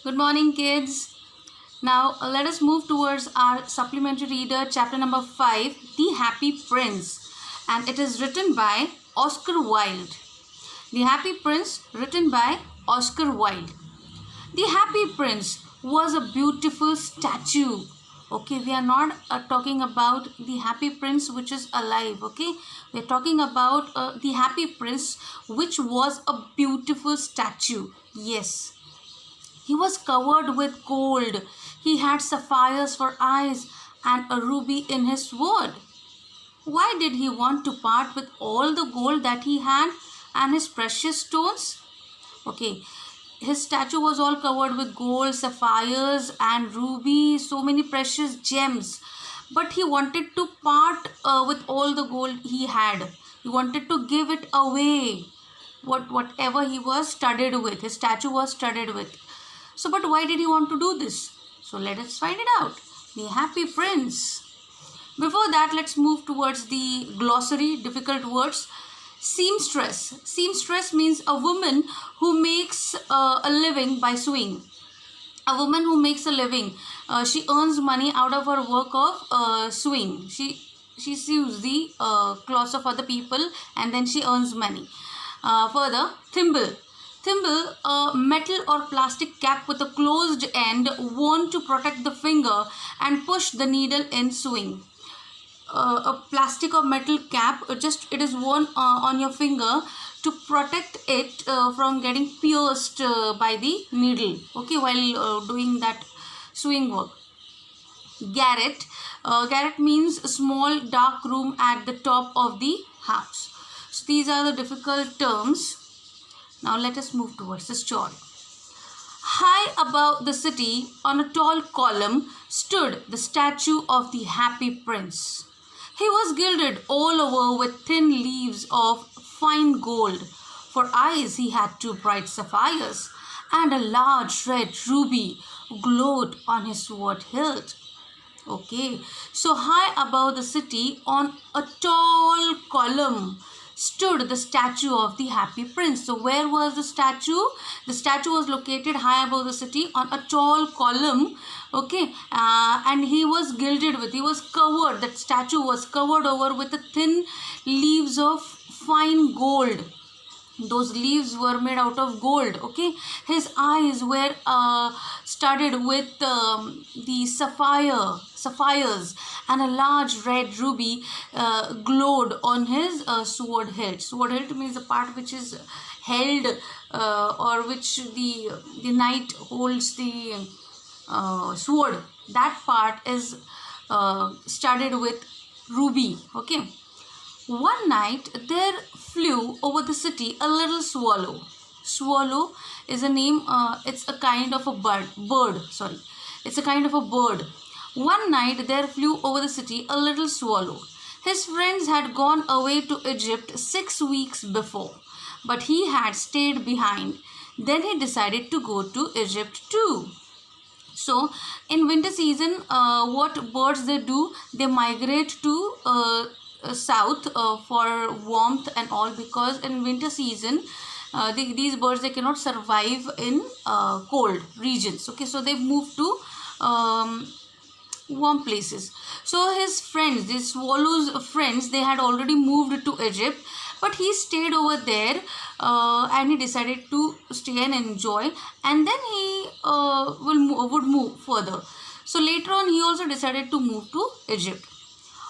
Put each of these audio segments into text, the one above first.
Good morning, kids. Now, let us move towards our supplementary reader, chapter number 5, The Happy Prince. And it is written by Oscar Wilde. The Happy Prince, written by Oscar Wilde. The Happy Prince was a beautiful statue. Okay, we are not talking about the Happy Prince which is alive. Okay, we are talking about the Happy Prince which was a beautiful statue. Yes, he was covered with gold. He had sapphires for eyes and a ruby in his sword. Why did he want to part with all the gold that he had and his precious stones? Okay, his statue was all covered with gold, sapphires, and rubies, so many precious gems. But he wanted to part with all the gold he had. He wanted to give it away. Whatever he was studded with, his statue was studded with. So, but why did he want to do this? So, let us find it out. The Happy Prince. Before that, let's move towards the glossary, difficult words. Seamstress. Seamstress means a woman who makes a living by sewing. A woman who makes a living. She earns money out of her work of sewing. She sews the clothes of other people and then she earns money. Further, thimble. Thimble, a metal or plastic cap with a closed end worn to protect the finger and push the needle in sewing. A plastic or metal cap, it is worn on your finger to protect it from getting pierced by the needle, okay, while doing that sewing work. Garret. Garret means a small dark room at the top of the house. So these are the difficult terms. Now let us move towards the story. High above the city, on a tall column, stood the statue of the Happy Prince. He was gilded all over with thin leaves of fine gold. For eyes he had two bright sapphires, and a large red ruby glowed on his sword hilt. Okay, so high above the city, on a tall column, stood the statue of the Happy Prince. So where was the statue? The statue was located high above the city on a tall column. Okay, and he was gilded with, he was covered, that statue was covered over with the thin leaves of fine gold. Those leaves were made out of gold. Okay, his eyes were studded with the sapphires, and a large red ruby glowed on his sword hilt. Sword hilt means the part which is held or which the knight holds the sword. That part is studded with ruby. Okay. One night there flew over the city a little swallow. Swallow is a name, it's a kind of a bird. It's a kind of a bird. One night there flew over the city a little swallow. His friends had gone away to Egypt 6 weeks before, but he had stayed behind. Then he decided to go to Egypt too. So in winter season, what birds they do, they migrate to south for warmth and all, because in winter season these birds, they cannot survive in cold regions. Okay, so they move to warm places. So his friends, this swallow's friends, they had already moved to Egypt, but he stayed over there and he decided to stay and enjoy, and then he would move further. So later on he also decided to move to Egypt.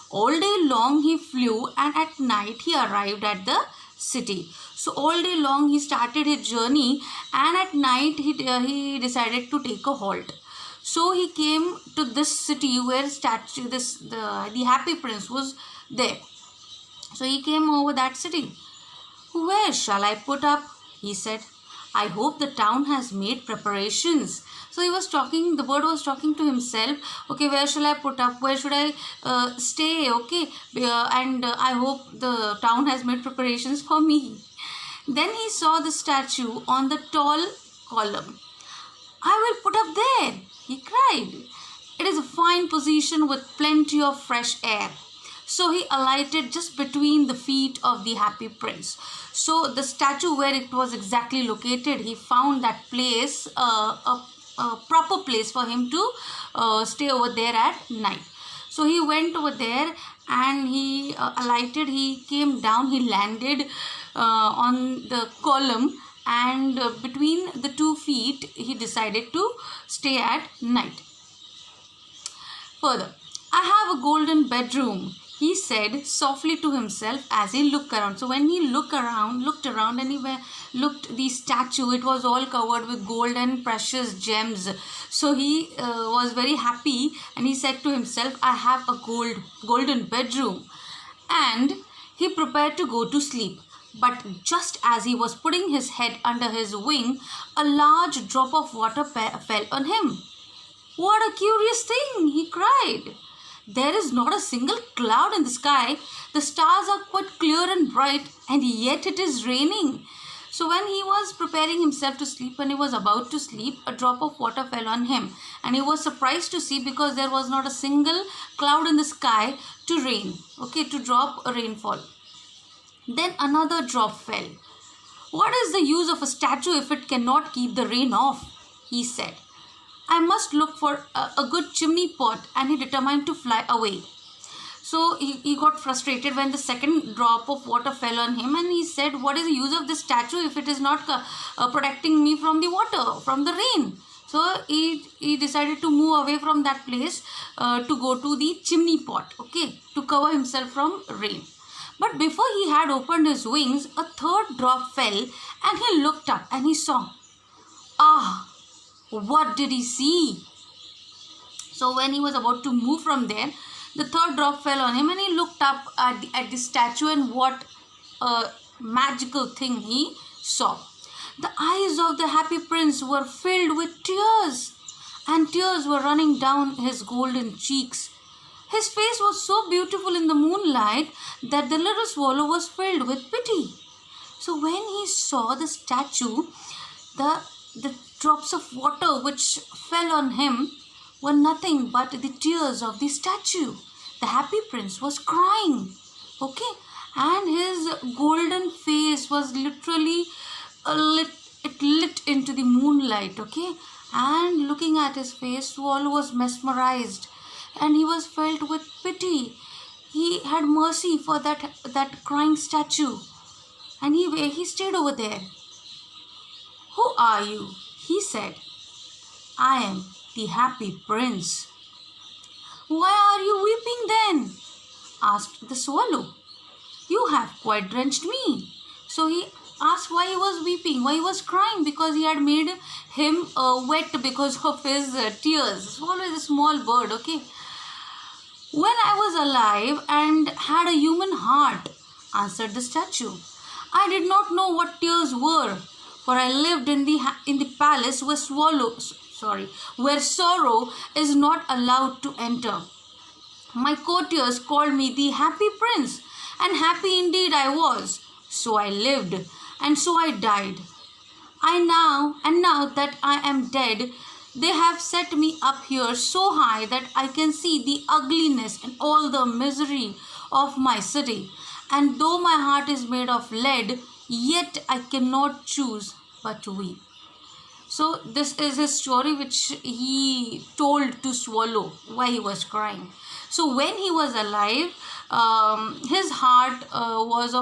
All day long he flew, and at night he arrived at the city. So all day long he started his journey, and at night he decided to take a halt. So he came to this city where the Happy Prince was there. So he came over that city. Where shall I put up? He said. I hope the town has made preparations. So he was talking, the bird was talking to himself. Okay, where shall I put up? Where should I stay? Okay, I hope the town has made preparations for me. Then he saw the statue on the tall column. I will put up there, he cried. It is a fine position with plenty of fresh air. So he alighted just between the feet of the Happy Prince. So the statue, where it was exactly located, he found that place proper place for him to stay over there at night. So he went over there and he alighted, he came down, he landed on the column, and between the 2 feet he decided to stay at night. Further, I have a golden bedroom, he said softly to himself as he looked around. So when he looked around and he looked the statue, it was all covered with gold and precious gems. So he was very happy and he said to himself, I have a golden bedroom. And he prepared to go to sleep. But just as he was putting his head under his wing, a large drop of water fell on him. What a curious thing, he cried. There is not a single cloud in the sky. The stars are quite clear and bright, and yet it is raining. So when he was preparing himself to sleep, when he was about to sleep, a drop of water fell on him. And he was surprised to see, because there was not a single cloud in the sky to rain, to drop a rainfall. Then another drop fell. What is the use of a statue if it cannot keep the rain off? He said. I must look for a good chimney pot, and he determined to fly away. So he got frustrated when the second drop of water fell on him, and he said, what is the use of this statue if it is not protecting me from the water, from the rain? So he decided to move away from that place to go to the chimney pot, to cover himself from rain. But before he had opened his wings, a third drop fell, and he looked up and he saw. What did he see? So when he was about to move from there, the third drop fell on him, and he looked up at the statue, and what a magical thing he saw. The eyes of the happy prince were filled with tears, and tears were running down his golden cheeks. His face was so beautiful in the moonlight that the little swallow was filled with pity. So when he saw the statue, the drops of water which fell on him were nothing but the tears of the statue. The happy prince was crying, and his golden face was literally lit into the moonlight, and looking at his face, Swallow was mesmerized, and he was filled with pity. He had mercy for that crying statue, and he stayed over there. Who are you? He said. I am the happy prince. Why are you weeping then? Asked the swallow. You have quite drenched me. So he asked why he was weeping, why he was crying, because he had made him wet because of his tears. Swallow is a small bird, When I was alive and had a human heart, answered the statue, I did not know what tears were, for I lived in the palace where sorrow is not allowed to enter. My courtiers called me the happy prince, and happy indeed I was. So I lived, and so I died. Now that I am dead, they have set me up here so high that I can see the ugliness and all the misery of my city. And though my heart is made of lead, yet I cannot choose but to weep. So this is his story which he told to Swallow, why he was crying. So when he was alive, his heart was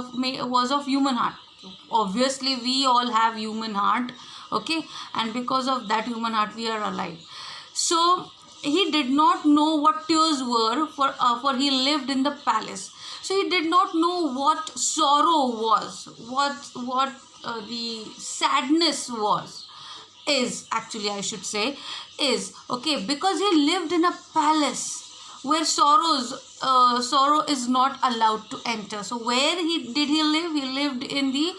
of human heart. Obviously, we all have human heart, and because of that human heart, we are alive. So he did not know what tears were, for he lived in the palace. So he did not know what sorrow was, what the sadness is because he lived in a palace where sorrow is not allowed to enter. So where did he live? He lived in the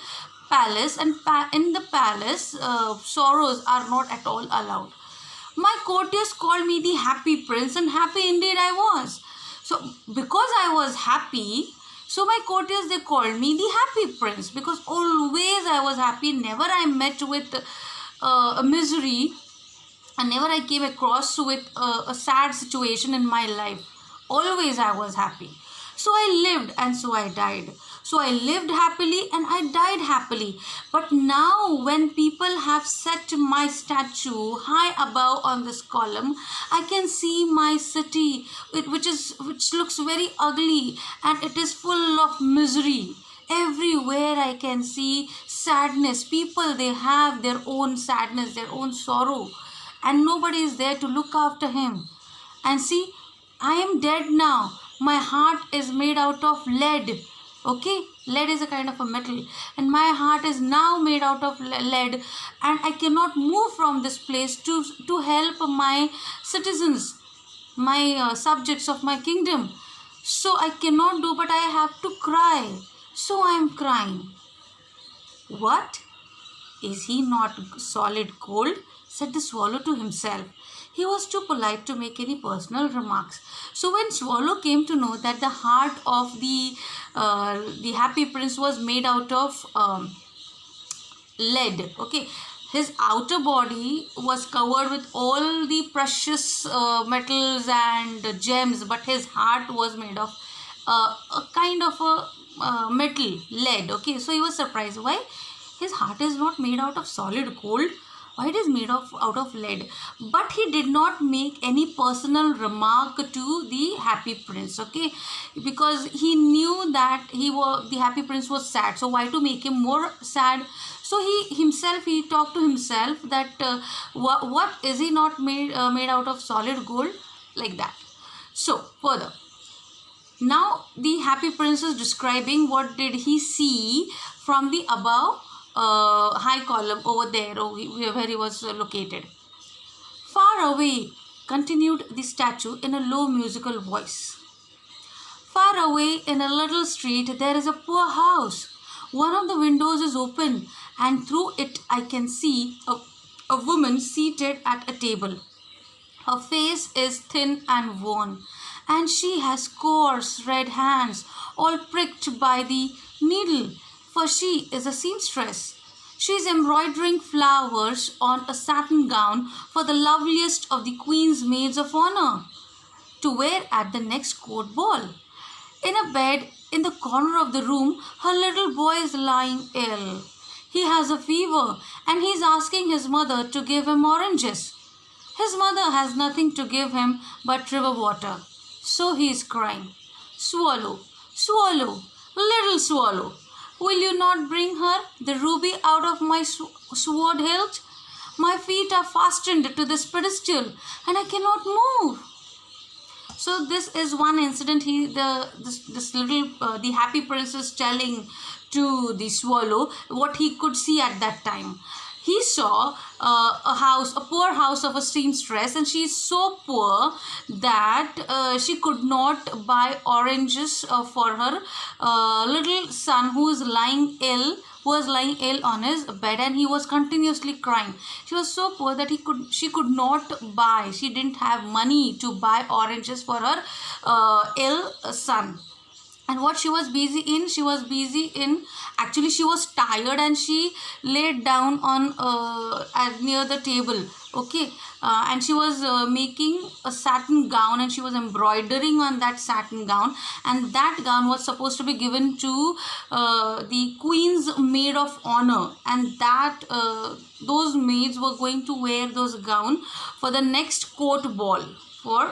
palace, and in the palace sorrows are not at all allowed. My courtiers called me the happy prince, and happy indeed I was. So because I was happy, so my courtiers, they called me the happy prince, because always I was happy. Never I met with a misery, and never I came across with a sad situation in my life. Always I was happy. So I lived, and so I died. So I lived happily and I died happily. But now when people have set my statue high above on this column, I can see my city, which looks very ugly, and it is full of misery. Everywhere I can see sadness. People, they have their own sadness, their own sorrow, and nobody is there to look after him. And see, I am dead now. My heart is made out of lead. Okay, lead is a kind of a metal, and my heart is now made out of lead, and I cannot move from this place to help my citizens, my subjects of my kingdom. So I cannot do, but I have to cry. So I am crying. What? Is he not solid gold? Said the swallow to himself. He was too polite to make any personal remarks. So when Swallow came to know that the heart of the happy prince was made out of lead, okay, his outer body was covered with all the precious metals and gems, but his heart was made of a kind of a metal, lead. Okay, so he was surprised. Why? His heart is not made out of solid gold. Why it is made out of lead? But he did not make any personal remark to the happy prince, okay, because he knew that the happy prince was sad. So why to make him more sad? So he talked to himself that what is he not made out of solid gold, like that. So further, now the happy prince is describing what did he see from the above high column over there, where he was located. Far away, continued the statue in a low musical voice. Far away in a little street there is a poor house. One of the windows is open, and through it I can see a woman seated at a table. Her face is thin and worn, and she has coarse red hands, all pricked by the needle, for she is a seamstress. She is embroidering flowers on a satin gown for the loveliest of the queen's maids of honor to wear at the next court ball. In a bed in the corner of the room, her little boy is lying ill. He has a fever, and he is asking his mother to give him oranges. His mother has nothing to give him but river water. So he is crying, "Swallow, swallow, little swallow, will you not bring her the ruby out of my sword hilt? My feet are fastened to this pedestal, and I cannot move." So this is one incident. The happy prince is telling to the swallow what he could see at that time. He saw a poor house of a seamstress, and she is so poor that she could not buy oranges for her little son who was lying ill on his bed, and he was continuously crying. She was so poor that she could not buy. She didn't have money to buy oranges for her ill son. And what she was busy in, actually she was tired, and she laid down on near the table, okay, and she was making a satin gown, and she was embroidering on that satin gown, and that gown was supposed to be given to the queen's maid of honor, and that those maids were going to wear those gown for the next court ball, for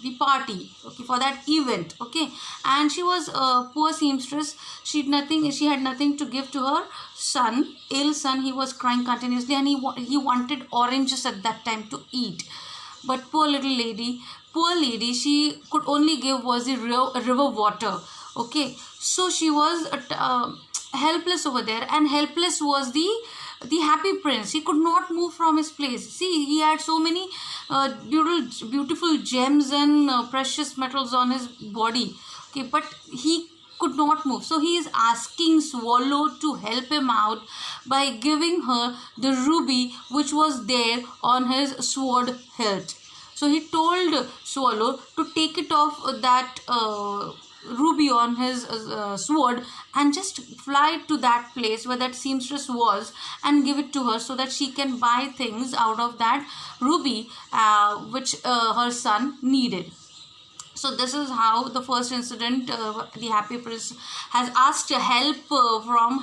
the party, okay, for that event, okay. And she was a poor seamstress. She had nothing to give to her ill son. He was crying continuously, and he wanted oranges at that time to eat. But poor lady, she could only give was the river water, okay. So she was helpless over there, and helpless was the happy prince. He could not move from his place. See, he had so many beautiful gems and precious metals on his body, okay, but he could not move. So he is asking Swallow to help him out by giving her the ruby which was there on his sword hilt. So he told Swallow to take it off that ruby on his sword, and just fly to that place where that seamstress was, and give it to her, so that she can buy things out of that ruby which her son needed. So this is how the first incident, the Happy Prince has asked help from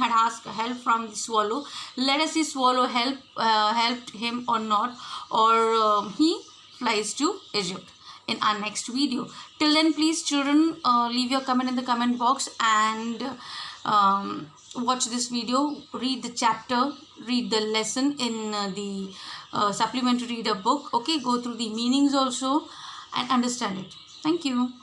the swallow. Let us see swallow helped him or not, or he flies to Egypt in our next video. Till then, please children, leave your comment in the comment box, and watch this video, read the chapter, read the lesson in the supplementary reader book. Okay, go through the meanings also and understand it. Thank you.